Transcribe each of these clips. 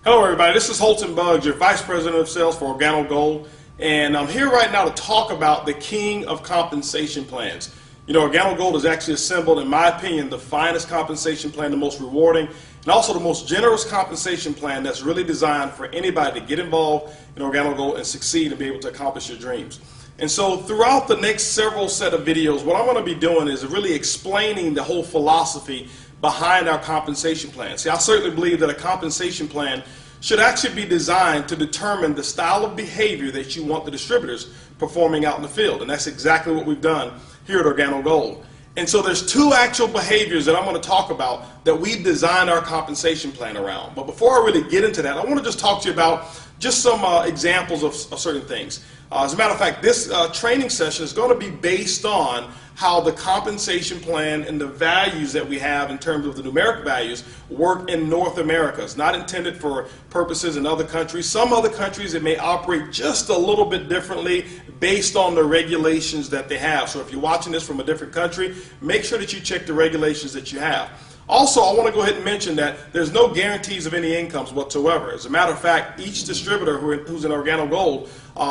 Hello everybody, this is Holton, your Vice President of Sales for Organo Gold, and I'm here right now to talk about the king of compensation plans. You know, Organo Gold has actually assembled, in my opinion, the finest compensation plan, the most rewarding, and also the most generous compensation plan that's really designed for anybody to get involved in Organo Gold and succeed and be able to accomplish your dreams. And so throughout the next several set of videos, what I'm going to be doing is really explaining the whole philosophy behind our compensation plan. See, I certainly believe that a compensation plan should actually be designed to determine the style of behavior that you want the distributors performing out in the field. And that's exactly what we've done here at Organo Gold. And so there's two actual behaviors that I'm going to talk about that we've designed our compensation plan around. But before I really get into that, I want to just talk to you about just some examples of certain things. As a matter of fact, this training session is going to be based on how the compensation plan and the values that we have in terms of the numeric values work in North America. It's not intended for purposes in other countries. Some other countries, it may operate just a little bit differently based on the regulations that they have. So if you're watching this from a different country, make sure that you check the regulations that you have. Also, I want to go ahead and mention that there's no guarantees of any incomes whatsoever. As a matter of fact, each distributor who's in Organo Gold,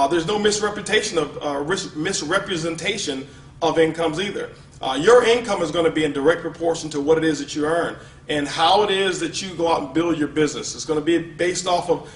there's no misrepresentation of incomes either. Your income is going to be in direct proportion to what it is that you earn and how it is that you go out and build your business. It's going to be based off of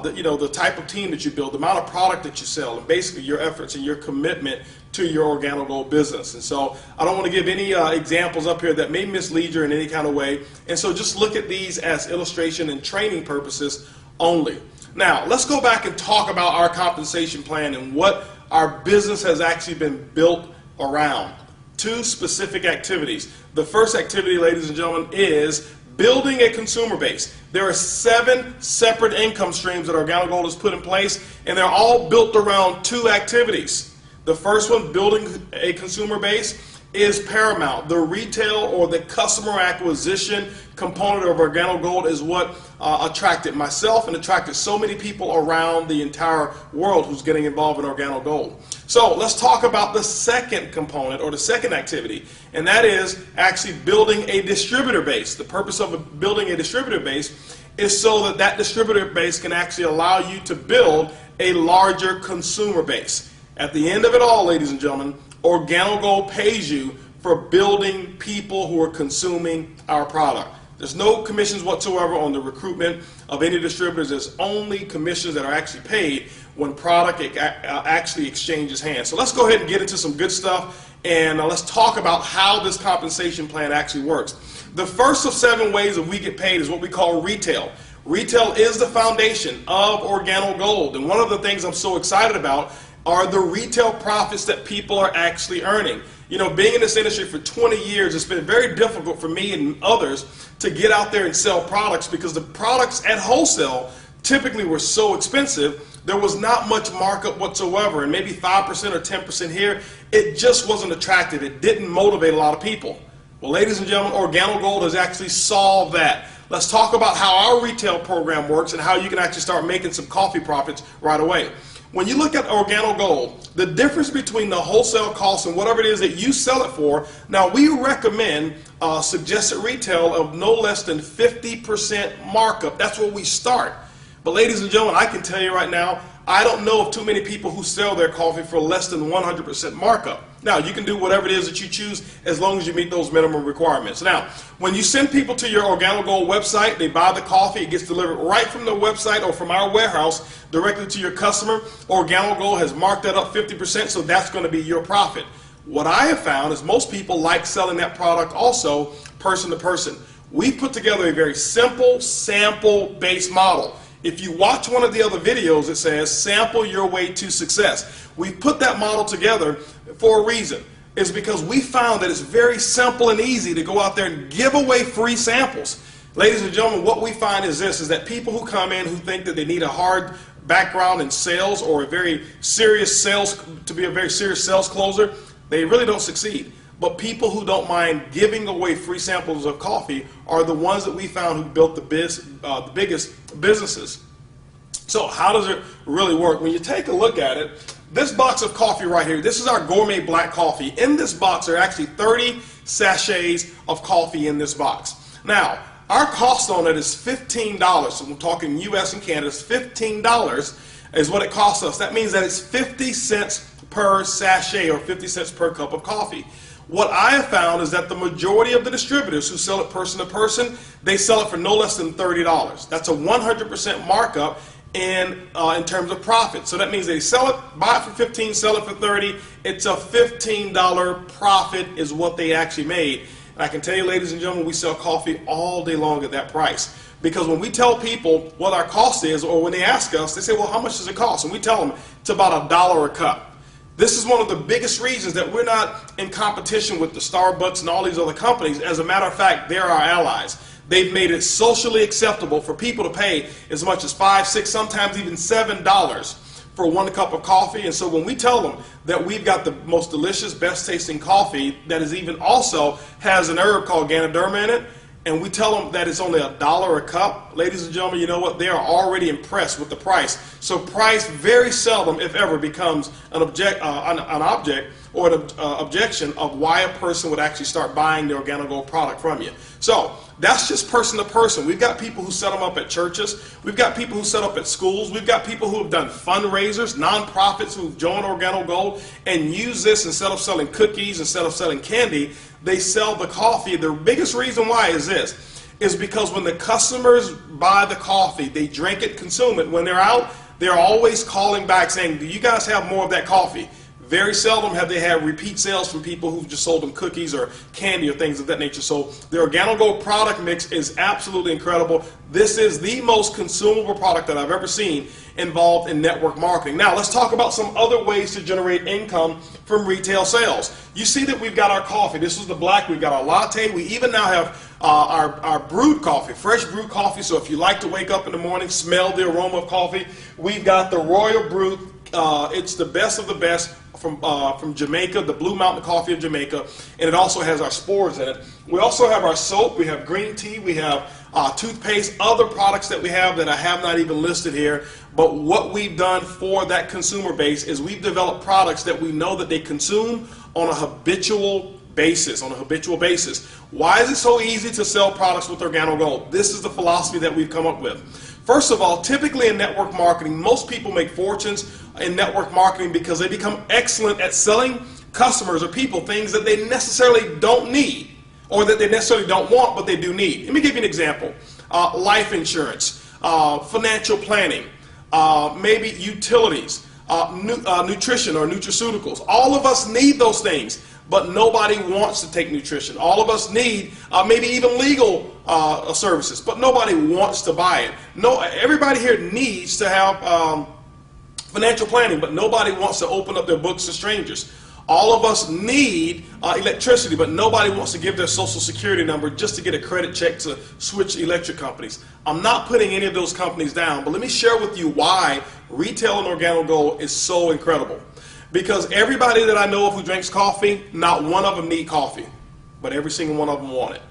the type of team that you build, the amount of product that you sell, and basically your efforts and your commitment to your Organo Gold business. And so I don't want to give any examples up here that may mislead you in any kind of way. And so just look at these as illustration and training purposes only. Now, let's go back and talk about our compensation plan and what our business has actually been built around. Two specific activities. The first activity, ladies and gentlemen, is building a consumer base. There are 7 separate income streams that Organo Gold has put in place, and they're all built around 2 activities. The first one, building a consumer base, is paramount. The retail or the customer acquisition component of Organo Gold is what attracted myself and attracted so many people around the entire world who's getting involved in Organo Gold. So let's talk about the second component or the second activity, and that is actually building a distributor base. The purpose of building a distributor base is so that that distributor base can actually allow you to build a larger consumer base. At the end of it all, ladies and gentlemen, Organo Gold pays you for building people who are consuming our product. There's no commissions whatsoever on the recruitment of any distributors. There's only commissions that are actually paid when product actually exchanges hands. So let's go ahead and get into some good stuff, and let's talk about how this compensation plan actually works. The first of 7 ways that we get paid is what we call retail. Retail is the foundation of Organo Gold, and one of the things I'm so excited about are the retail profits that people are actually earning. You know, being in this industry for 20 years, it's been very difficult for me and others to get out there and sell products because the products at wholesale typically were so expensive, there was not much markup whatsoever, and maybe 5% or 10% here, it just wasn't attractive. It didn't motivate a lot of people. Well, ladies and gentlemen, Organo Gold has actually solved that. Let's talk about how our retail program works and how you can actually start making some coffee profits right away. When you look at Organo Gold, the difference between the wholesale cost and whatever it is that you sell it for, now we recommend suggested retail of no less than 50% markup. That's where we start. But ladies and gentlemen, I can tell you right now, I don't know of too many people who sell their coffee for less than 100% markup. Now, you can do whatever it is that you choose as long as you meet those minimum requirements. Now, when you send people to your Organo Gold website, they buy the coffee, it gets delivered right from the website or from our warehouse directly to your customer. Organo Gold has marked that up 50%, so that's going to be your profit. What I have found is most people like selling that product also person to person. We've put together a very simple sample-based model. If you watch one of the other videos, it says sample your way to success. We've put that model together for a reason. It's because we found that it's very simple and easy to go out there and give away free samples. Ladies and gentlemen, what we find is this, is that people who come in who think that they need a hard background in sales or a very serious sales, to be a very serious sales closer, they really don't succeed. But people who don't mind giving away free samples of coffee are the ones that we found who built the biggest businesses. So how does it really work? When you take a look at it, this box of coffee right here, this is our gourmet black coffee. In this box are actually 30 sachets of coffee in this box. Now, our cost on it is $15. So we're talking US and Canada, it's $15 is what it costs us. That means that it's 50 cents per sachet or 50 cents per cup of coffee. What I have found is that the majority of the distributors who sell it person to person, they sell it for no less than $30. That's a 100% markup in terms of profit. So that means they sell it, buy it for 15, sell it for 30. It's a $15 profit is what they actually made. And I can tell you, ladies and gentlemen, we sell coffee all day long at that price. Because when we tell people what our cost is, or when they ask us, they say, well, how much does it cost? And we tell them it's about $1 a cup. This is one of the biggest reasons that we're not in competition with the Starbucks and all these other companies. As a matter of fact, they're our allies. They've made it socially acceptable for people to pay as much as $5, $6, sometimes even $7 for 1 cup of coffee. And so when we tell them that we've got the most delicious, best tasting coffee that is even also has an herb called Ganoderma in it, and we tell them that it's only $1 a cup, ladies and gentlemen, you know what? They are already impressed with the price. So price very seldom, if ever, becomes an object or an objection of why a person would actually start buying the Organo Gold product from you. So that's just person to person. We've got people who set them up at churches. We've got people who set up at schools. We've got people who have done fundraisers, nonprofits who've joined Organo Gold and use this instead of selling cookies, instead of selling candy. They sell the coffee. The biggest reason why is this, is because when the customers buy the coffee, they drink it, consume it. When they're out, they're always calling back saying, do you guys have more of that coffee? Very seldom have they had repeat sales from people who've just sold them cookies or candy or things of that nature. So the Organo Gold product mix is absolutely incredible. This is the most consumable product that I've ever seen involved in network marketing. Now let's talk about some other ways to generate income from retail sales. You see that we've got our coffee. This is the black. We've got our latte. We even now have our brewed coffee, fresh brewed coffee. So if you like to wake up in the morning, smell the aroma of coffee, we've got the Royal Brew. It's the best of the best from Jamaica, the Blue Mountain Coffee of Jamaica, and it also has our spores in it. We also have our soap, we have green tea, we have toothpaste, other products that we have that I have not even listed here. But what we've done for that consumer base is we've developed products that we know that they consume on a habitual basis. Why is it so easy to sell products with Organo Gold? This is the philosophy that we've come up with. First of all, typically in network marketing, most people make fortunes in network marketing because they become excellent at selling customers or people things that they necessarily don't need or that they necessarily don't want, but they do need. Let me give you an example. Life insurance, financial planning, maybe utilities, nutrition or nutraceuticals. All of us need those things, but nobody wants to take nutrition. All of us need maybe even legal services, but nobody wants to buy it. No, everybody here needs to have financial planning, but nobody wants to open up their books to strangers. All of us need electricity, but nobody wants to give their social security number just to get a credit check to switch electric companies. I'm not putting any of those companies down, but let me share with you why retail and Organo Gold is so incredible. Because everybody that I know of who drinks coffee, not one of them need coffee, but every single one of them want it.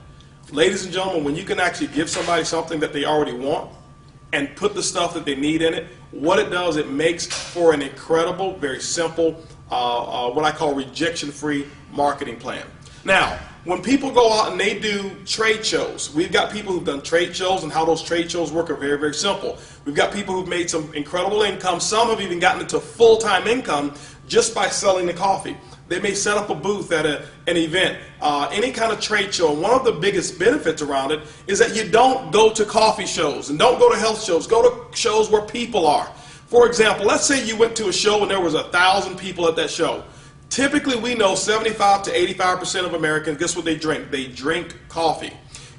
Ladies and gentlemen, when you can actually give somebody something that they already want and put the stuff that they need in it, what it does, it makes for an incredible, very simple, what I call rejection-free marketing plan. Now, when people go out and they do trade shows, we've got people who've done trade shows, and how those trade shows work are very, very simple. We've got people who've made some incredible income. Some have even gotten into full-time income just by selling the coffee. They may set up a booth at an event, any kind of trade show. And one of the biggest benefits around it is that you don't go to coffee shows and don't go to health shows. Go to shows where people are. For example, let's say you went to a show and there was 1,000 people at that show. Typically, we know 75 to 85% of Americans, guess what they drink? They drink coffee.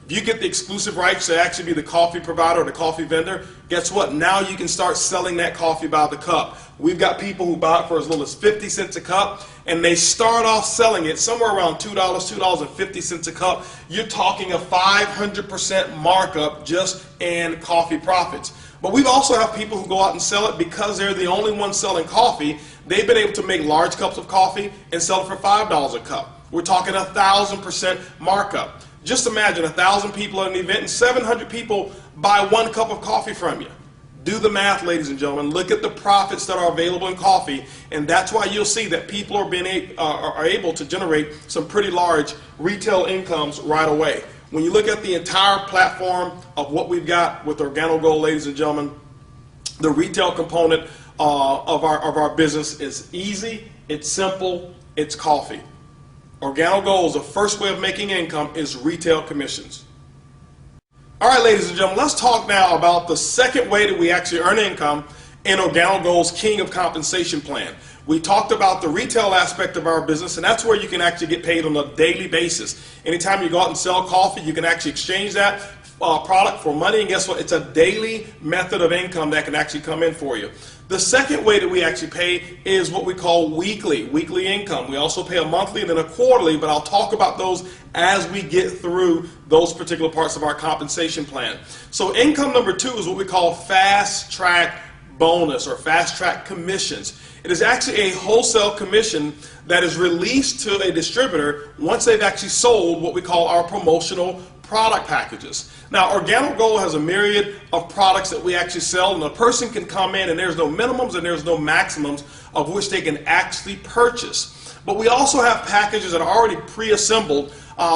If you get the exclusive rights to actually be the coffee provider or the coffee vendor, guess what? Now you can start selling that coffee by the cup. We've got people who buy it for as little as 50 cents a cup, and they start off selling it somewhere around $2, $2.50 a cup. You're talking a 500% markup just in coffee profits. But we also have people who go out and sell it because they're the only ones selling coffee. They've been able to make large cups of coffee and sell it for $5 a cup. We're talking 1,000% markup. Just imagine 1,000 people at an event and 700 people buy 1 cup of coffee from you. Do the math, ladies and gentlemen. Look at the profits that are available in coffee, and that's why you'll see that people are able to generate some pretty large retail incomes right away. When you look at the entire platform of what we've got with Organo Gold, ladies and gentlemen, the retail component of our business is easy, it's simple, it's coffee. Organo Gold's the first way of making income is retail commissions. All right, ladies and gentlemen, let's talk now about the second way that we actually earn income in Organo Gold's King of Compensation plan. We talked about the retail aspect of our business, and that's where you can actually get paid on a daily basis. Anytime you go out and sell coffee, you can actually exchange that product for money, and guess what? It's a daily method of income that can actually come in for you. The second way that we actually pay is what we call weekly income. We also pay a monthly and then a quarterly, but I'll talk about those as we get through those particular parts of our compensation plan. So income number 2 is what we call fast track bonus or fast track commissions. It is actually a wholesale commission that is released to a distributor once they've actually sold what we call our promotional product packages. Now, Organo Gold has a myriad of products that we actually sell, and a person can come in and there's no minimums and there's no maximums of which they can actually purchase. But we also have packages that are already pre-assembled,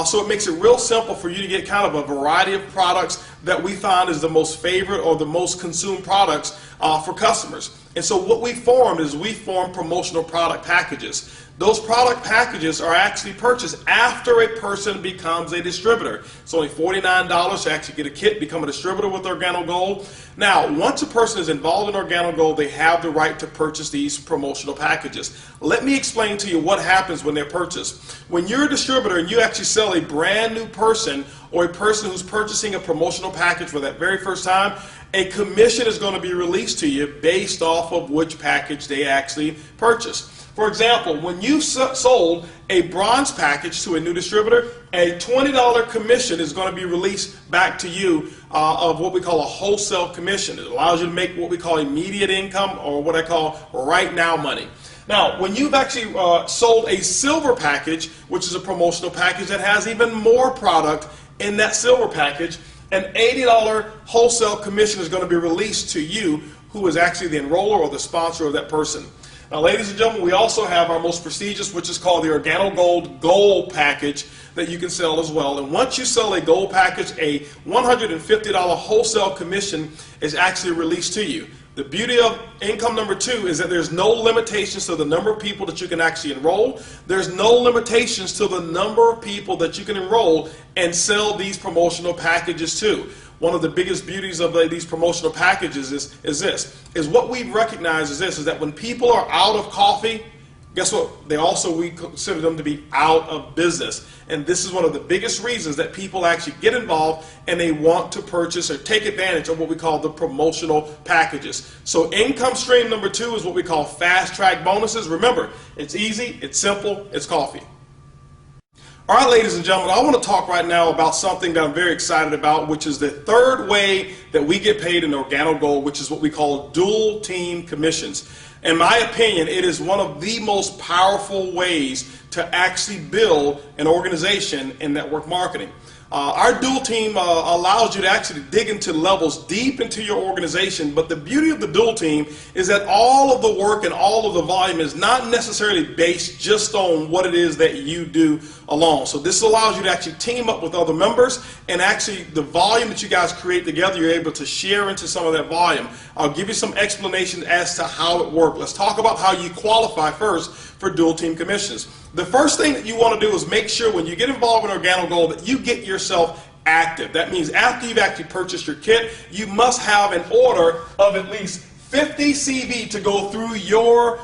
so it makes it real simple for you to get kind of a variety of products that we find is the most favorite or the most consumed products for customers. And so what we formed is we formed promotional product packages. Those product packages are actually purchased after a person becomes a distributor. It's only $49 to actually get a kit, become a distributor with Organo Gold. Now, once a person is involved in Organo Gold, they have the right to purchase these promotional packages. Let me explain to you what happens when they're purchased. When you're a distributor and you actually sell a brand new person or a person who's purchasing a promotional package for that very first time, a commission is going to be released to you based off of which package they actually purchased. For example, when you sold a bronze package to a new distributor, a $20 commission is going to be released back to you of what we call a wholesale commission. It allows you to make what we call immediate income, or what I call right now money. Now, when you've actually sold a silver package, which is a promotional package that has even more product in that silver package, an $80 wholesale commission is going to be released to you, who is actually the enroller or the sponsor of that person. Now, ladies and gentlemen, we also have our most prestigious, which is called the Organo Gold package that you can sell as well. And once you sell a gold package, a $150 wholesale commission is actually released to you. The beauty of income number 2 is that there's no limitations to the number of people that you can actually enroll. There's no limitations to the number of people that you can enroll and sell these promotional packages to. One of the biggest beauties of these promotional packages is what we recognize is that when people are out of coffee, guess what? We consider them to be out of business. And this is one of the biggest reasons that people actually get involved and they want to purchase or take advantage of what we call the promotional packages. So income stream number 2 is what we call fast track bonuses. Remember, it's easy, it's simple, it's coffee. All right, ladies and gentlemen, I want to talk right now about something that I'm very excited about, which is the third way that we get paid in Organo Gold, which is what we call dual team commissions. In my opinion, it is one of the most powerful ways to actually build an organization in network marketing. Our dual team allows you to actually dig into levels deep into your organization, but the beauty of the dual team is that all of the work and all of the volume is not necessarily based just on what it is that you do alone. So this allows you to actually team up with other members, and actually the volume that you guys create together, you're able to share into some of that volume. I'll give you some explanation as to how it works. Let's talk about how you qualify first for dual team commissions. The first thing that you want to do is make sure when you get involved in Organo Gold that you get yourself active. That means after you've actually purchased your kit, you must have an order of at least 50 CV to go through your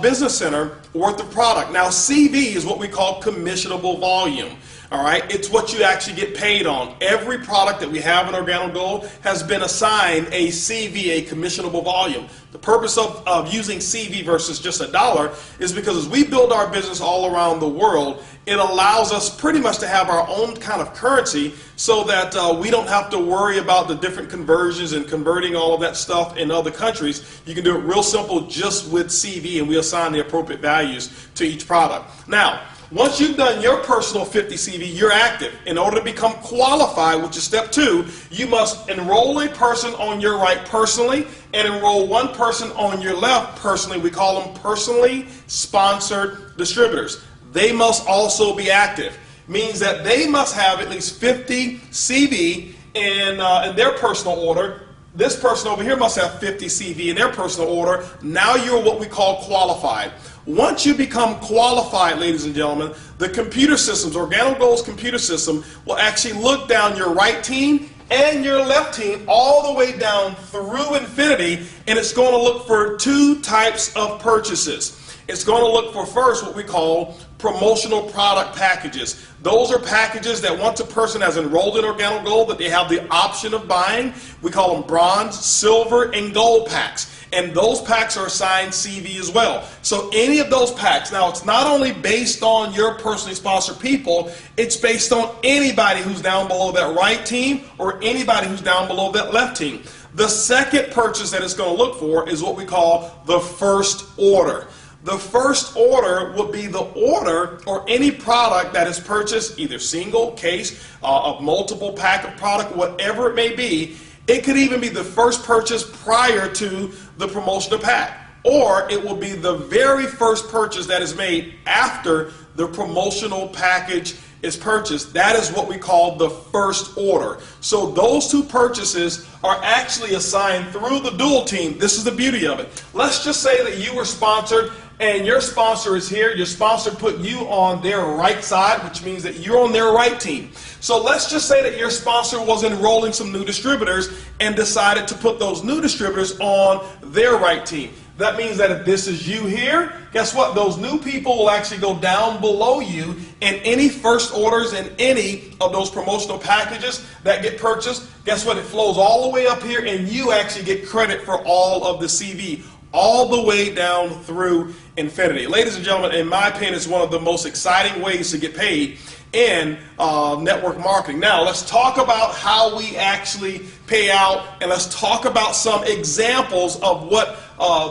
business center worth of product. Now, CV is what we call commissionable volume. All right, it's what you actually get paid on. Every product that we have in Organo Gold has been assigned a CV, a commissionable volume. The purpose of using CV versus just $1 is because as we build our business all around the world, it allows us pretty much to have our own kind of currency so that we don't have to worry about the different conversions and converting all of that stuff in other countries. You can do it real simple just with CV, and we assign the appropriate values to each product. Now, once you've done your personal 50 CV, you're active. In order to become qualified, which is step 2, you must enroll a person on your right personally and enroll one person on your left personally. We call them personally sponsored distributors. They must also be active. means that they must have at least 50 CV in their personal order. This person over here must have 50 CV in their personal order. Now you're what we call qualified. Once you become qualified, ladies and gentlemen, the computer systems, ORGANO's computer system, will actually look down your right team and your left team all the way down through infinity, and it's going to look for two types of purchases. It's going to look for first what we call promotional product packages. Those are packages that once a person has enrolled in Organo Gold that they have the option of buying. We call them bronze, silver, and gold packs. And those packs are assigned CV as well. So any of those packs, now it's not only based on your personally sponsored people, it's based on anybody who's down below that right team or anybody who's down below that left team. The second purchase that it's going to look for is what we call the first order. The first order would be the order or any product that is purchased, either single, case, a multiple pack of product, whatever it may be. It could even be the first purchase prior to the promotional pack, or it will be the very first purchase that is made after the promotional package is purchased. That is what we call the first order. So those two purchases are actually assigned through the dual team. This is the beauty of it. Let's just say that you were sponsored and your sponsor is here. Your sponsor put you on their right side, which means that you're on their right team. So let's just say that your sponsor was enrolling some new distributors and decided to put those new distributors on their right team. That means that if this is you here, guess what? Those new people will actually go down below you, and any first orders and any of those promotional packages that get purchased, guess what? It flows all the way up here, and you actually get credit for all of the CV, all the way down through infinity. Ladies and gentlemen, in my opinion, it's one of the most exciting ways to get paid in network marketing. Now, let's talk about how we actually pay out, and let's talk about some examples of what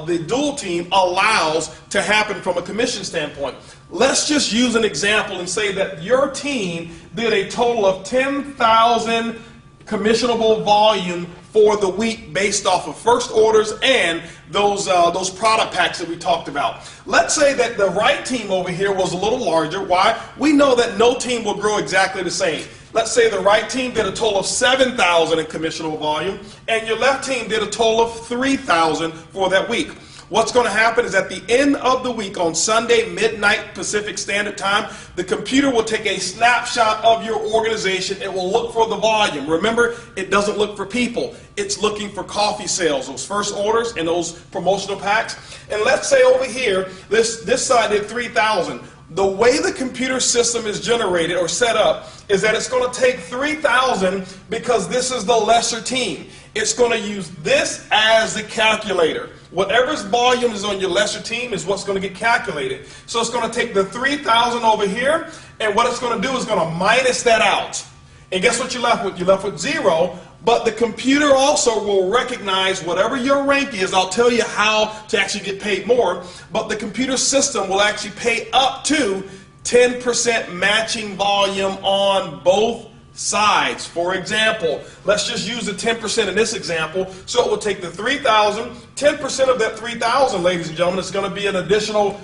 the dual team allows to happen from a commission standpoint. Let's just use an example and say that your team did a total of 10,000 commissionable volume for the week based off of first orders and those product packs that we talked about. Let's say that the right team over here was a little larger. Why? We know that no team will grow exactly the same. Let's say the right team did a total of 7,000 in commissionable volume and your left team did a total of 3,000 for that week. What's going to happen is at the end of the week on Sunday, midnight Pacific Standard Time, the computer will take a snapshot of your organization. It will look for the volume. Remember, it doesn't look for people. It's looking for coffee sales, those first orders and those promotional packs. And let's say over here, this side did 3,000. The way the computer system is generated or set up is that it's going to take 3,000 because this is the lesser team. It's going to use this as the calculator. Whatever's volume is on your lesser team is what's going to get calculated. So it's going to take the 3,000 over here, and what it's going to do is going to minus that out. And guess what you're left with? You're left with 0. But the computer also will recognize whatever your rank is. I'll tell you how to actually get paid more. But the computer system will actually pay up to 10% matching volume on both sides. For example, let's just use the 10% in this example. So it will take the 3,000, 10% of that 3,000, ladies and gentlemen, is going to be an additional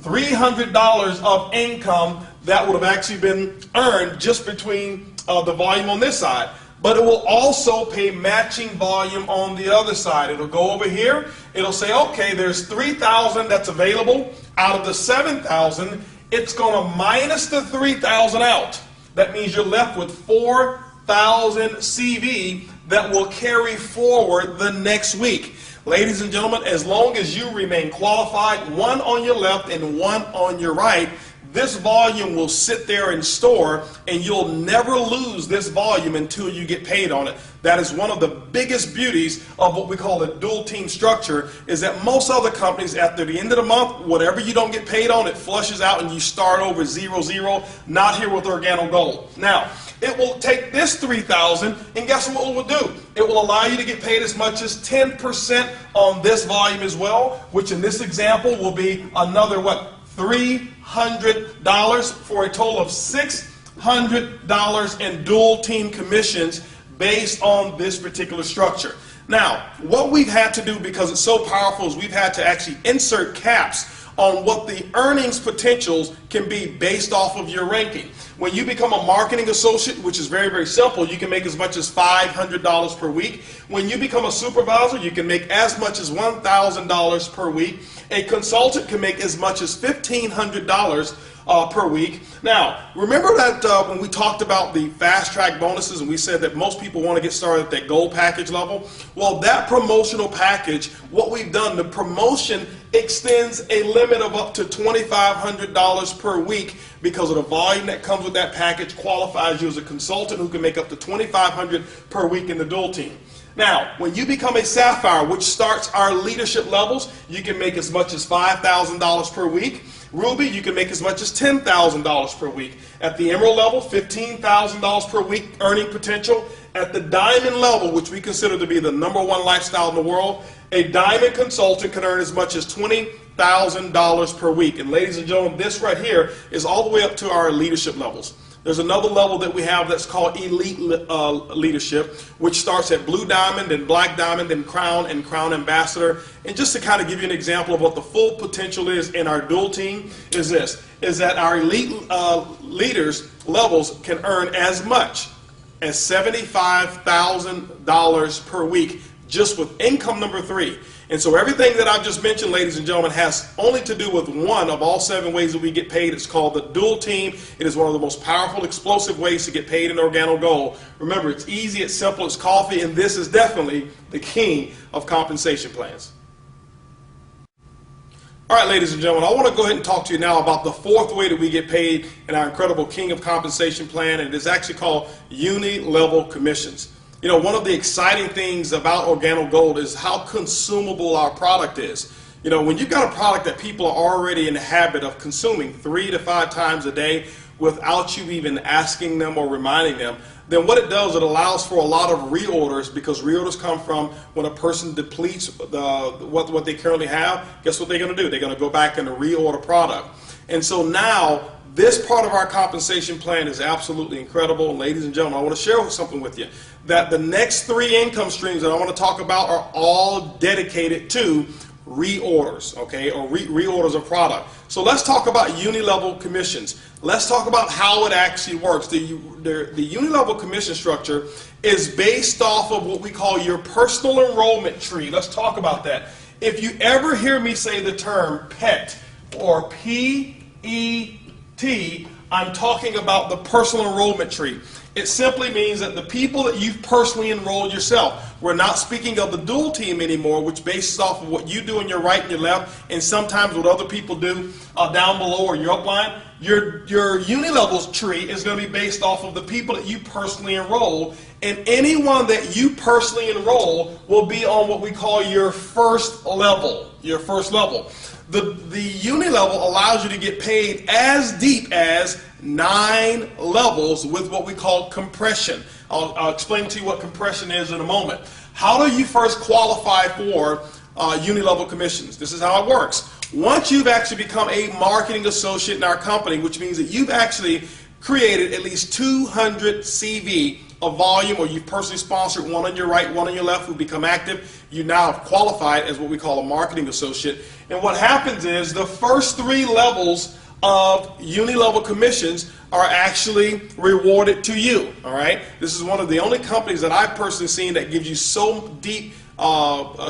$300 of income that would have actually been earned just between the volume on this side. But it will also pay matching volume on the other side. It'll go over here. It'll say, okay, there's 3,000 that's available. Out of the 7,000, it's going to minus the 3,000 out. That means you're left with 4,000 CV that will carry forward the next week. Ladies and gentlemen, as long as you remain qualified, one on your left and one on your right, this volume will sit there and store, and you'll never lose this volume until you get paid on it. That is one of the biggest beauties of what we call a dual team structure, is that most other companies, after the end of the month, whatever you don't get paid on, it flushes out and you start over 0-0. Not here with Organo Gold. Now, it will take this 3,000, and guess what it will do? It will allow you to get paid as much as 10% on this volume as well, which in this example will be another, what, $300 for a total of $600 in dual team commissions based on this particular structure. Now, what we've had to do, because it's so powerful, is we've had to actually insert caps on what the earnings potentials can be based off of your ranking. When you become a marketing associate, which is very, very simple, you can make as much as $500 per week. When you become a supervisor, you can make as much as $1,000 per week. A consultant can make as much as $1,500 per week. Now, remember that when we talked about the fast track bonuses and we said that most people want to get started at that gold package level? Well, that promotional package, what we've done, the promotion extends a limit of up to $2,500 per week because of the volume that comes with that package qualifies you as a consultant who can make up to $2,500 per week in the dual team. Now, when you become a Sapphire, which starts our leadership levels, you can make as much as $5,000 per week. Ruby, you can make as much as $10,000 per week. At the Emerald level, $15,000 per week earning potential. At the Diamond level, which we consider to be the #1 lifestyle in the world, a Diamond consultant can earn as much as $20,000 per week. And ladies and gentlemen, this right here is all the way up to our leadership levels. There's another level that we have that's called Elite Leadership, which starts at Blue Diamond, then Black Diamond, then Crown, and Crown Ambassador. And just to kind of give you an example of what the full potential is in our dual team is this, is that our Elite Leaders levels can earn as much as $75,000 per week just with income number 3. And so everything that I've just mentioned, ladies and gentlemen, has only to do with one of all 7 ways that we get paid. It's called the dual team. It is one of the most powerful, explosive ways to get paid in Organo Gold. Remember, it's easy, it's simple, it's coffee, and this is definitely the king of compensation plans. All right, ladies and gentlemen, I want to go ahead and talk to you now about the 4th way that we get paid in our incredible king of compensation plan, and it is actually called uni-level commissions. You know, one of the exciting things about Organo Gold is how consumable our product is. You know, when you've got a product that people are already in the habit of consuming 3 to 5 times a day without you even asking them or reminding them, then what it does, it allows for a lot of reorders, because reorders come from when a person depletes what they currently have. Guess what they're going to do? They're going to go back and reorder product. And so now, this part of our compensation plan is absolutely incredible. And ladies and gentlemen, I want to share something with you, that the next 3 income streams that I want to talk about are all dedicated to reorders, okay, or reorders of product. So let's talk about uni-level commissions. Let's talk about how it actually works. The uni-level commission structure is based off of what we call your personal enrollment tree. Let's talk about that. If you ever hear me say the term PET or P-E-T, I'm talking about the personal enrollment tree. It simply means that the people that you've personally enrolled yourself, we're not speaking of the dual team anymore, which bases off of what you do in your right and your left, and sometimes what other people do down below or your upline. Your uni-levels tree is going to be based off of the people that you personally enroll, and anyone that you personally enroll will be on what we call your first level. Your first level. The uni level allows you to get paid as deep as 9 levels with what we call compression. I'll explain to you what compression is in a moment. How do you first qualify for uni level commissions? This is how it works. Once you've actually become a marketing associate in our company, which means that you've actually created at least 200 CV of volume, or you've personally sponsored one on your right, one on your left, who become active, you now have qualified as what we call a marketing associate. And what happens is the first 3 levels of uni-level commissions are actually rewarded to you. All right, this is one of the only companies that I've personally seen that gives you so deep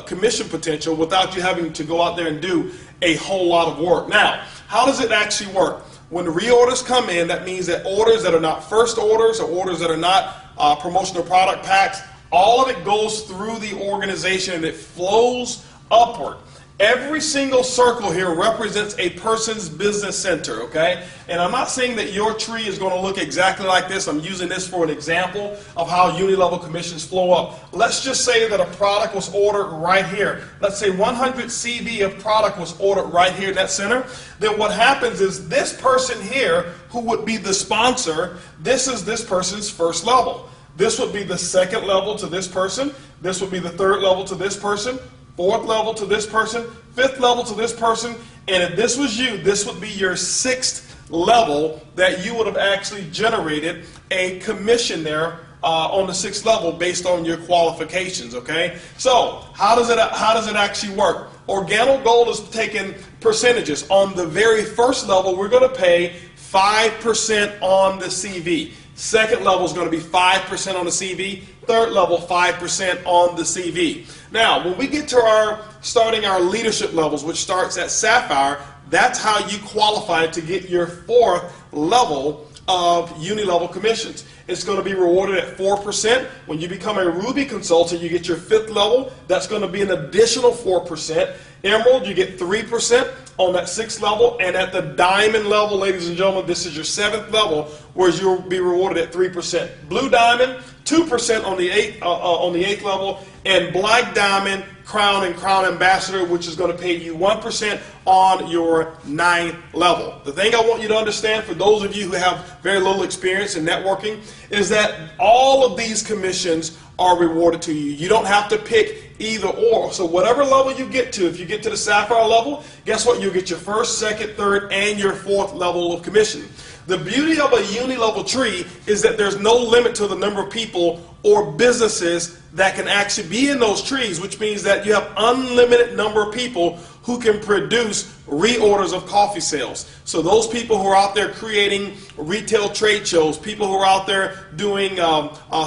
commission potential without you having to go out there and do a whole lot of work. Now, how does it actually work? When the reorders come in, that means that orders that are not first orders or orders that are not promotional product packs, all of it goes through the organization and it flows upward. Every single circle here represents a person's business center, okay? And I'm not saying that your tree is going to look exactly like this. I'm using this for an example of how uni-level commissions flow up. Let's just say that a product was ordered right here. Let's say 100 CV of product was ordered right here in that center. Then what happens is this person here, who would be the sponsor, this is this person's first level. This would be the second level to this person. This would be the third level to this person. 4th level to this person, 5th level to this person, and if this was you, this would be your 6th level that you would have actually generated a commission there on the 6th level based on your qualifications, okay? So, how does it actually work? Organo Gold is taking percentages. On the very first level, we're going to pay 5% on the CV. Second level is going to be 5% on the CV. Third level, 5% on the CV. Now, when we get to starting our leadership levels, which starts at Sapphire, that's how you qualify to get your fourth level of uni-level commissions. It's going to be rewarded at 4%. When you become a Ruby consultant, you get your fifth level. That's going to be an additional 4%. Emerald, you get 3% on that sixth level. And at the diamond level, ladies and gentlemen, this is your seventh level, where you'll be rewarded at 3%. Blue diamond, 2% on the eighth level. And black diamond, crown, and crown ambassador, which is going to pay you 1% on your ninth level. The thing I want you to understand, for those of you who have very little experience in networking, is that all of these commissions are rewarded to you. You don't have to pick either or. So whatever level you get to, if you get to the Sapphire level, guess what? You'll get your first, second, third, and your fourth level of commission. The beauty of a uni-level tree is that there's no limit to the number of people or businesses that can actually be in those trees, which means that you have unlimited number of people who can produce reorders of coffee sales. So those people who are out there creating retail trade shows, people who are out there doing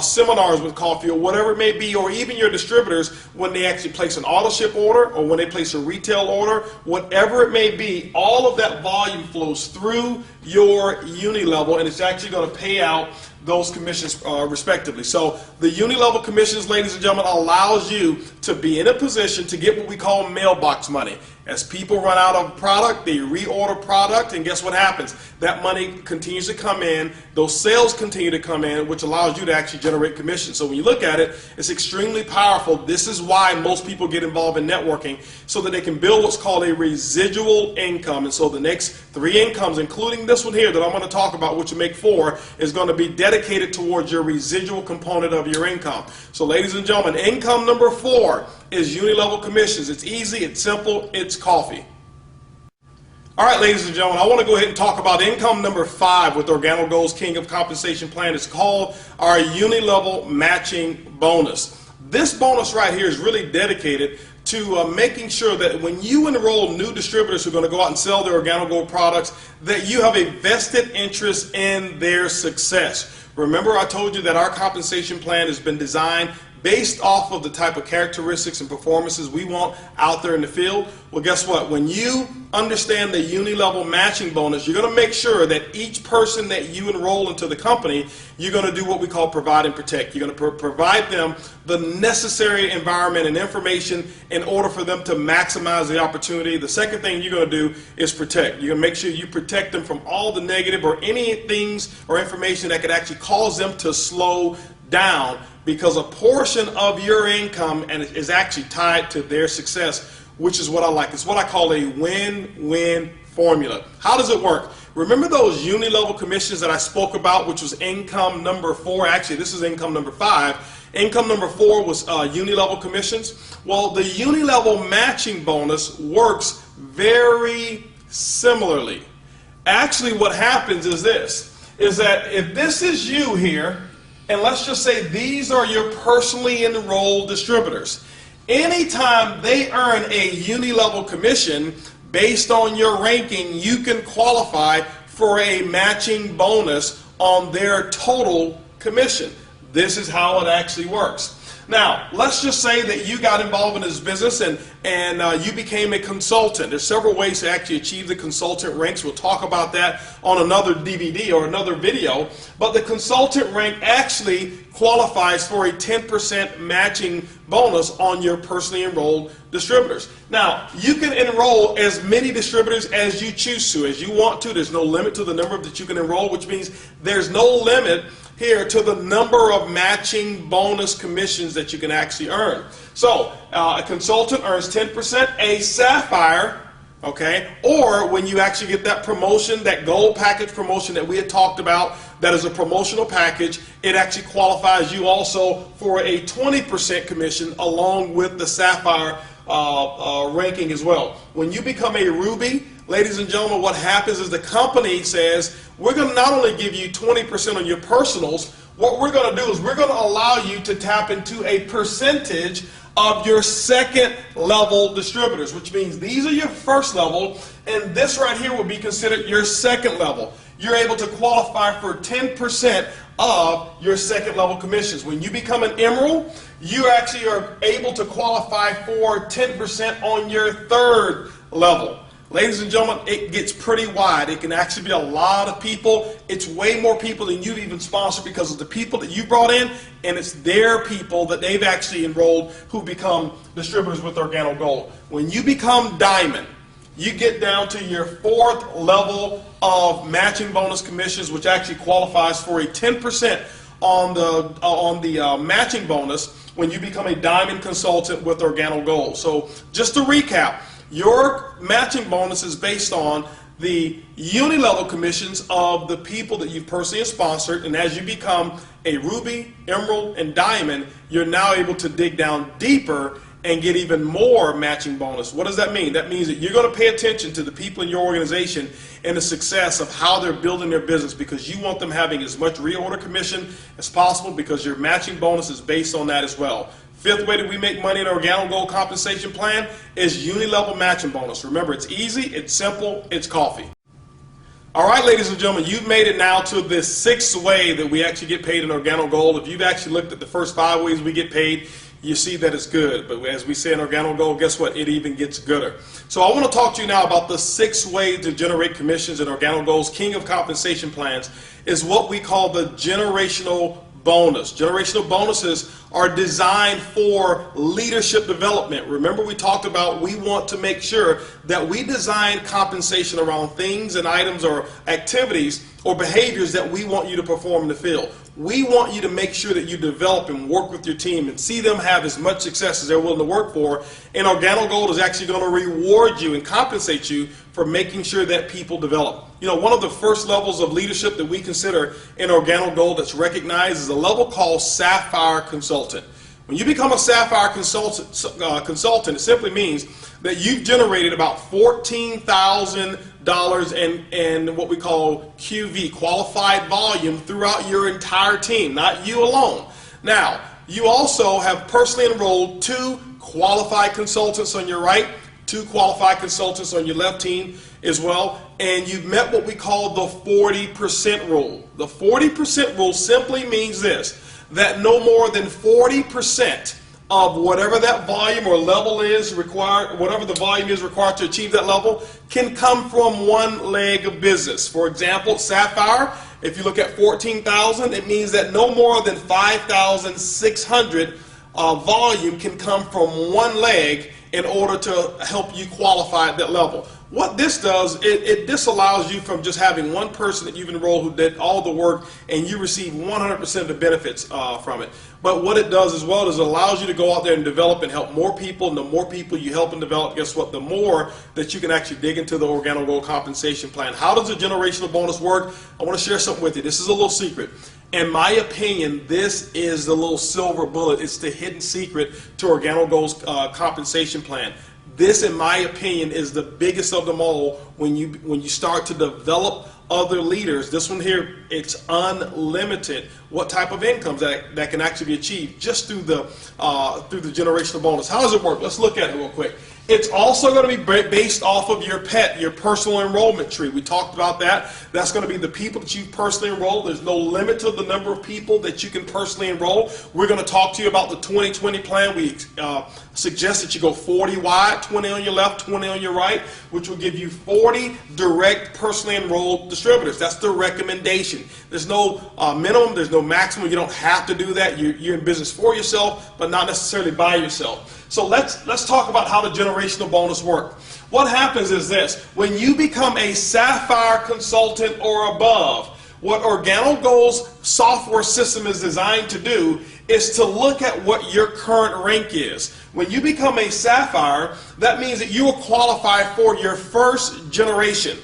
seminars with coffee or whatever it may be, or even your distributors when they actually place an auto ship order or when they place a retail order, whatever it may be, all of that volume flows through your uni level, and it's actually going to pay out those commissions respectively. So the uni-level commissions, ladies and gentlemen, allows you to be in a position to get what we call mailbox money. As people run out of product, they reorder product, and guess what happens? That money continues to come in, those sales continue to come in, which allows you to actually generate commission. So when you look at it, it's extremely powerful. This is why most people get involved in networking, so that they can build what's called a residual income. And so the next three incomes, including this one here that I'm going to talk about, which will make four, is going to be dedicated towards your residual component of your income. So ladies and gentlemen, income number 4 is uni-level commissions. It's easy, it's simple, it's coffee. All right, ladies and gentlemen, I want to go ahead and talk about income number 5 with Organo Gold's King of Compensation Plan. It's called our uni-level matching bonus. This bonus right here is really dedicated to making sure that when you enroll new distributors who are going to go out and sell their Organo Gold products, that you have a vested interest in their success. Remember, I told you that our compensation plan has been designed based off of the type of characteristics and performances we want out there in the field. Well, guess what? When you understand the uni-level matching bonus, you're going to make sure that each person that you enroll into the company, you're going to do what we call provide and protect. You're going to provide them the necessary environment and information in order for them to maximize the opportunity. The second thing you're going to do is protect. You're going to make sure you protect them from all the negative or any things or information that could actually cause them to slow down, because a portion of your income and is actually tied to their success, which is what I like. It's what I call a win-win formula. How does it work? Remember those uni-level commissions that I spoke about, which was income number 4? Actually, this is income number 5. Income number 4 was uni-level commissions. Well, the uni-level matching bonus works very similarly. Actually, what happens is this, is that if this is you here, and let's just say these are your personally enrolled distributors, anytime they earn a uni-level commission based on your ranking, you can qualify for a matching bonus on their total commission. This is how it actually works. Now, let's just say that you got involved in this business and you became a consultant. There's several ways to actually achieve the consultant ranks. We'll talk about that on another DVD or another video. But the consultant rank actually qualifies for a 10% matching bonus on your personally enrolled distributors. Now, you can enroll as many distributors as you choose to, as you want to. There's no limit to the number that you can enroll, which means there's no limit here to the number of matching bonus commissions that you can actually earn. So a consultant earns 10%, a Sapphire, okay, or when you actually get that promotion, that gold package promotion that we had talked about, that is a promotional package, it actually qualifies you also for a 20% commission along with the Sapphire ranking as well. When you become a Ruby, ladies and gentlemen, what happens is the company says, we're going to not only give you 20% on your personals, what we're going to do is we're going to allow you to tap into a percentage of your second level distributors, which means these are your first level, and this right here will be considered your second level. you're able to qualify for 10% of your second level commissions. When you become an emerald, you actually are able to qualify for 10% on your third level. Ladies and gentlemen, it gets pretty wide. It can actually be a lot of people. It's way more people than you've even sponsored because of the people that you brought in, and it's their people that they've actually enrolled who become distributors with Organo Gold. When you become diamond, you get down to your fourth level of matching bonus commissions, which actually qualifies for a 10% on the matching bonus when you become a diamond consultant with Organo Gold. So just to recap, your matching bonus is based on the uni-level commissions of the people that you've personally sponsored, and as you become a ruby, emerald, and diamond, you're now able to dig down deeper and get even more matching bonus. What does that mean? That means that you're going to pay attention to the people in your organization and the success of how they're building their business, because you want them having as much reorder commission as possible, because your matching bonus is based on that as well. Fifth way that we make money in our Organo Gold compensation plan is uni-level matching bonus. Remember, it's easy, it's simple, it's coffee. All right, ladies and gentlemen, you've made it now to the sixth way that we actually get paid in Organo Gold. If you've actually looked at the first 5 ways we get paid, you see that it's good. But as we say in Organo Gold, guess what? It even gets gooder. So I want to talk to you now about the 6 ways to generate commissions in Organo Gold's King of Compensation Plans, is what we call the generational bonus. Generational bonuses are designed for leadership development. Remember, we talked about we want to make sure that we design compensation around things and items or activities or behaviors that we want you to perform in the field. We want you to make sure that you develop and work with your team and see them have as much success as they're willing to work for. And Organo Gold is actually going to reward you and compensate you for making sure that people develop. You know, one of the first levels of leadership that we consider in Organo Gold that's recognized is a level called Sapphire Consultant. When you become a Sapphire Consultant, it simply means that you've generated about $14,000 in what we call QV, qualified volume, throughout your entire team, not you alone. Now, you also have personally enrolled 2 qualified consultants on your right, 2 qualified consultants on your left team as well, and you've met what we call the 40% rule. The 40% rule simply means this, that no more than 40% of whatever that volume or level is required, whatever the volume is required to achieve that level, can come from one leg of business. For example, Sapphire, if you look at 14,000, it means that no more than 5,600 volume can come from one leg in order to help you qualify at that level. What this does, it disallows you from just having one person that you've enrolled who did all the work and you receive 100% of the benefits from it. But what it does as well is it allows you to go out there and develop and help more people, and the more people you help and develop, guess what, the more that you can actually dig into the Organo Gold compensation plan. How does a generational bonus work? I want to share something with you. This is a little secret. In my opinion, this is the little silver bullet. It's the hidden secret to Organo Gold's compensation plan. This, in my opinion, is the biggest of them all when you start to develop other leaders. This one here, it's unlimited what type of incomes that can actually be achieved just through the generational bonus. How does it work? Let's look at it real quick. It's also going to be based off of your PET, your personal enrollment tree. We talked about that. That's going to be the people that you personally enroll. There's no limit to the number of people that you can personally enroll. We're going to talk to you about the 2020 plan. We suggest that you go 40 wide, 20 on your left, 20 on your right, which will give you 40 direct personally enrolled distributors. That's the recommendation. There's no minimum, there's no maximum. You don't have to do that. You're in business for yourself, but not necessarily by yourself. So let's talk about how the generational bonus works. What happens is this: when you become a Sapphire consultant or above, what Organo Gold's software system is designed to do is to look at what your current rank is. When you become a Sapphire, that means that you will qualify for your first generation.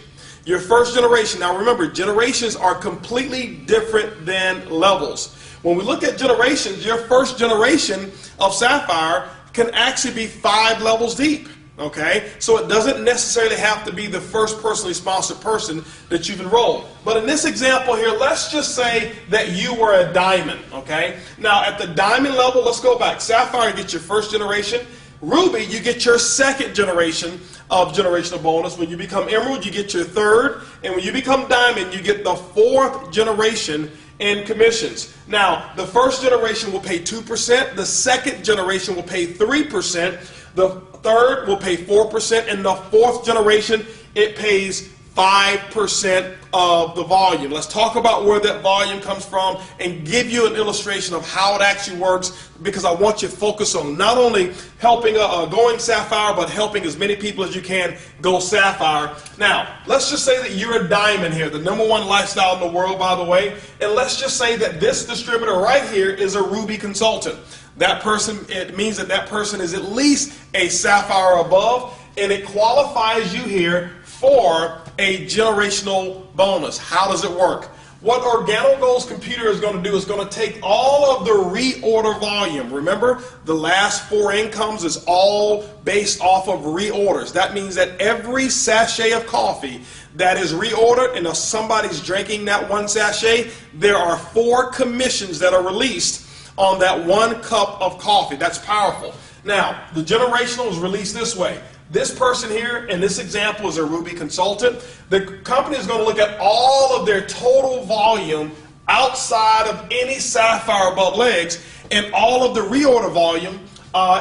Your first generation. Now remember, generations are completely different than levels. When we look at generations, your first generation of Sapphire can actually be 5 levels deep. Okay, so it doesn't necessarily have to be the first personally sponsored person that you've enrolled. But in this example here, let's just say that you were a diamond. Okay, now at the diamond level, let's go back. Sapphire, you get your first generation. Ruby, you get your second generation. of generational bonus. When you become emerald, you get your third, and when you become diamond, you get the fourth generation in commissions. Now, the first generation will pay 2%, the second generation will pay 3%, the third will pay 4%, and the fourth generation, it pays 5% of the volume. Let's talk about where that volume comes from and give you an illustration of how it actually works, because I want you to focus on not only helping going sapphire, but helping as many people as you can go sapphire. Now, let's just say that you're a diamond here, the #1 lifestyle in the world, by the way, and let's just say that this distributor right here is a ruby consultant. That person, it means that that person is at least a sapphire above, and it qualifies you here for a generational bonus. How does it work? What ORGANO's computer is going to do is going to take all of the reorder volume. Remember, the last 4 incomes is all based off of reorders. That means that every sachet of coffee that is reordered, and if somebody's drinking that 1 sachet, there are 4 commissions that are released on that 1 cup of coffee. That's powerful. Now, the generational is released this way. This person here, in this example, is a ruby consultant. The company is going to look at all of their total volume outside of any sapphire above legs, and all of the reorder volume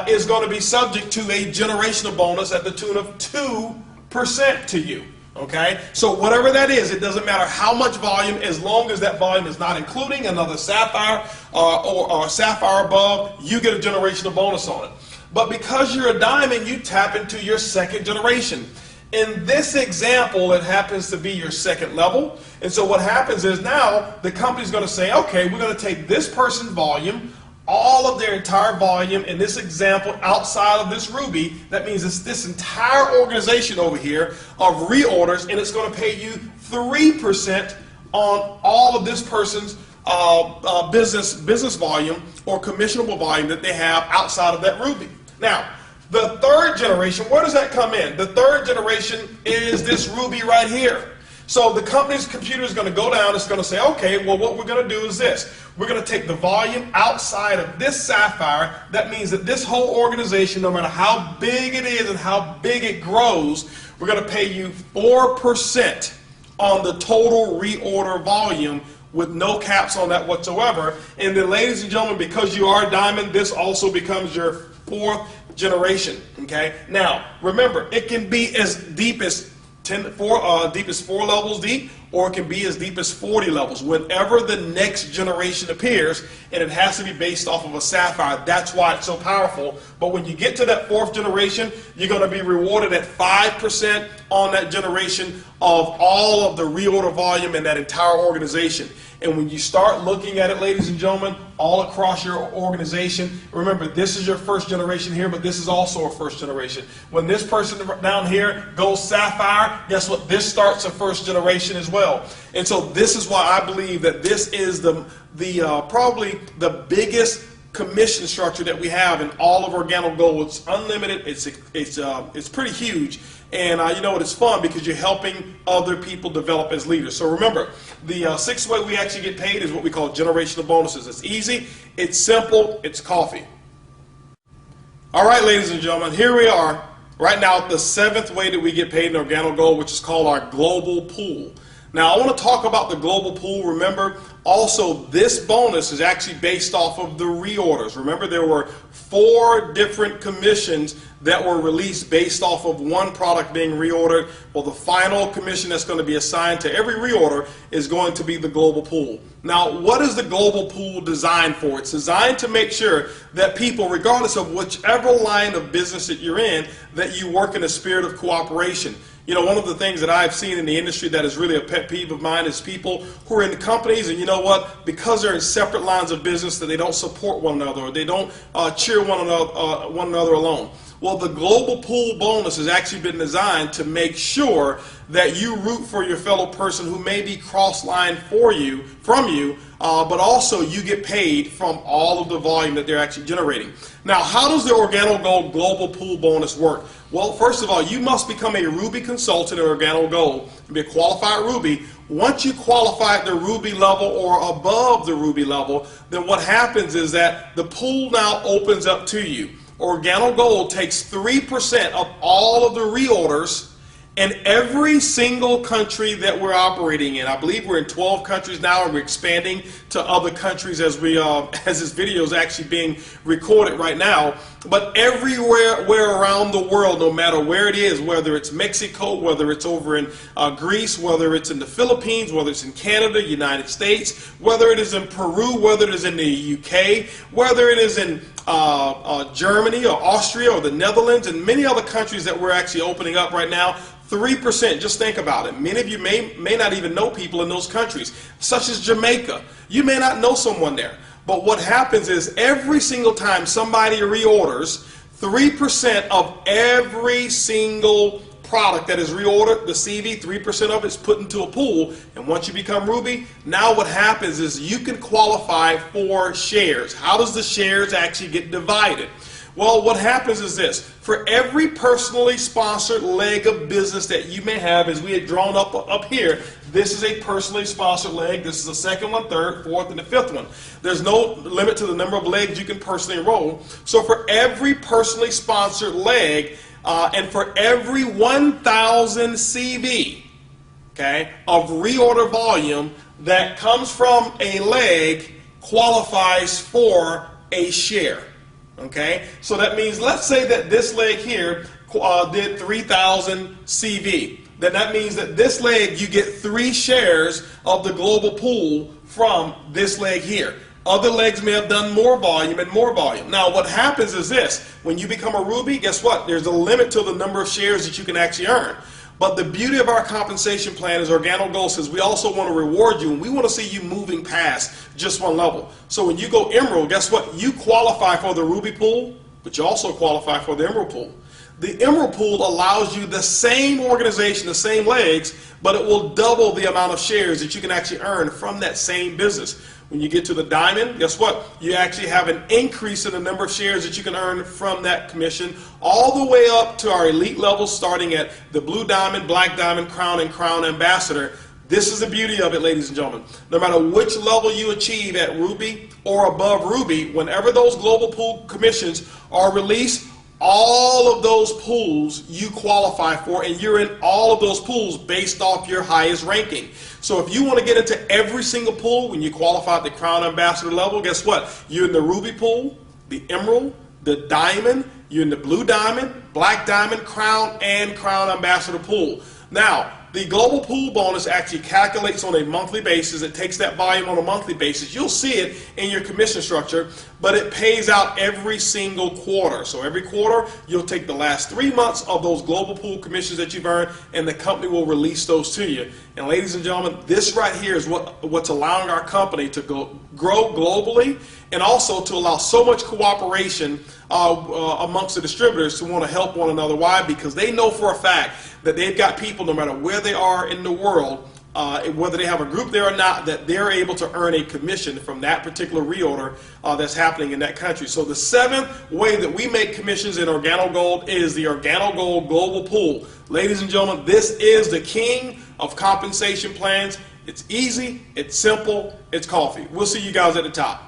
is going to be subject to a generational bonus at the tune of 2% to you. Okay? So whatever that is, it doesn't matter how much volume, as long as that volume is not including another sapphire or sapphire above, you get a generational bonus on it. But because you're a diamond, you tap into your second generation. In this example, it happens to be your second level. And so what happens is now the company's going to say, okay, we're going to take this person's volume, all of their entire volume, in this example, outside of this ruby. That means it's this entire organization over here of reorders, and it's going to pay you 3% on all of this person's business volume or commissionable volume that they have outside of that ruby. Now, the third generation, where does that come in? The third generation is this ruby right here. So the company's computer is going to go down, it's going to say, okay, well, what we're going to do is this. We're going to take the volume outside of this sapphire. That means that this whole organization, no matter how big it is and how big it grows, we're going to pay you 4% on the total reorder volume, with no caps on that whatsoever. And then, ladies and gentlemen, because you are a diamond, this also becomes your 4th generation. Okay. Now, remember, it can be as deep as 4 levels deep, or it can be as deep as 40 levels. Whenever the next generation appears, and it has to be based off of a sapphire. That's why it's so powerful. But when you get to that 4th generation, you're going to be rewarded at 5% on that generation of all of the reorder volume in that entire organization. And when you start looking at it, ladies and gentlemen, all across your organization, remember, this is your 1st generation here, but this is also a 1st generation. When this person down here goes sapphire, guess what? This starts a 1st generation as well. And so this is why I believe that this is probably the biggest commission structure that we have in all of Organo Gold. It's unlimited. It's pretty huge. And you know what, it's fun because you're helping other people develop as leaders. So remember, the 6th way we actually get paid is what we call generational bonuses. It's easy, it's simple, it's coffee. All right, ladies and gentlemen, here we are. Right now, the 7th way that we get paid in Organo Gold, which is called our global pool. Now, I want to talk about the global pool. Remember, also, this bonus is actually based off of the reorders. Remember, there were 4 different commissions that were released based off of one product being reordered. Well, the final commission that's going to be assigned to every reorder is going to be the global pool. Now, what is the global pool designed for? It's designed to make sure that people, regardless of whichever line of business that you're in, that you work in a spirit of cooperation. You know, one of the things that I've seen in the industry that is really a pet peeve of mine is people who are in companies, and you know what, because they're in separate lines of business, that they don't support one another, or they don't cheer one another along. Well, the global pool bonus has actually been designed to make sure that you root for your fellow person who may be cross-line from you, but also you get paid from all of the volume that they're actually generating. Now, how does the Organo Gold global pool bonus work? Well, first of all, you must become a Ruby consultant at Organo Gold and be a qualified Ruby. Once you qualify at the Ruby level or above the Ruby level, then what happens is that the pool now opens up to you. Organo Gold takes 3% of all of the reorders in every single country that we're operating in. I believe we're in 12 countries now, and we're expanding to other countries as as this video is actually being recorded right now. But everywhere around the world, no matter where it is, whether it's Mexico, whether it's over in Greece, whether it's in the Philippines, whether it's in Canada, United States, whether it is in Peru, whether it is in the UK, whether it is in Germany or Austria or the Netherlands, and many other countries that we're actually opening up right now. 3%, just think about it. Many of you may not even know people in those countries, such as Jamaica. You may not know someone there. But what happens is every single time somebody reorders, 3% of every single product that is reordered, the CV, 3% of it is put into a pool. And once you become Ruby, now what happens is you can qualify for shares. How does the shares actually get divided? Well, what happens is this. For every personally sponsored leg of business that you may have, as we had drawn up here, this is a personally sponsored leg. This is the second one, third, fourth, and the fifth one. There's no limit to the number of legs you can personally enroll. So for every personally sponsored leg, and for every 1,000 CV, okay, of reorder volume that comes from a leg qualifies for a share. Okay, so that means, let's say that this leg here did 3,000 CV. Then that means that this leg, you get 3 shares of the global pool from this leg here. Other legs may have done more volume and more volume. Now what happens is this. When you become a Ruby, guess what? There's a limit to the number of shares that you can actually earn. But the beauty of our compensation plan is Organo Gold says we also want to reward you, and we want to see you moving past just one level. So when you go Emerald, guess what? You qualify for the Ruby pool, but you also qualify for the Emerald pool. The Emerald pool allows you the same organization, the same legs, but it will double the amount of shares that you can actually earn from that same business. When you get to the Diamond, guess what? You actually have an increase in the number of shares that you can earn from that commission, all the way up to our elite levels, starting at the Blue Diamond, Black Diamond, Crown, and Crown Ambassador. This is the beauty of it, ladies and gentlemen. No matter which level you achieve at Ruby or above Ruby, whenever those global pool commissions are released, all of those pools you qualify for, and you're in all of those pools based off your highest ranking. So if you want to get into every single pool, when you qualify at the Crown Ambassador level, guess what? You're in the Ruby pool, the Emerald, the Diamond, you're in the Blue Diamond, Black Diamond, Crown, and Crown Ambassador pool. Now, the global pool bonus actually calculates on a monthly basis. It takes that volume on a monthly basis. You'll see it in your commission structure, but it pays out every single quarter. So every quarter, you'll take the last 3 months of those global pool commissions that you've earned, and the company will release those to you. And ladies and gentlemen, this right here is what's allowing our company to grow globally, and also to allow so much cooperation amongst the distributors to want to help one another. Why? Because they know for a fact that they've got people, no matter where they are in the world, whether they have a group there or not, that they're able to earn a commission from that particular reorder that's happening in that country. So the 7th way that we make commissions in Organo Gold is the Organo Gold Global Pool. Ladies and gentlemen, this is the king of compensation plans. It's easy, it's simple, it's coffee. We'll see you guys at the top.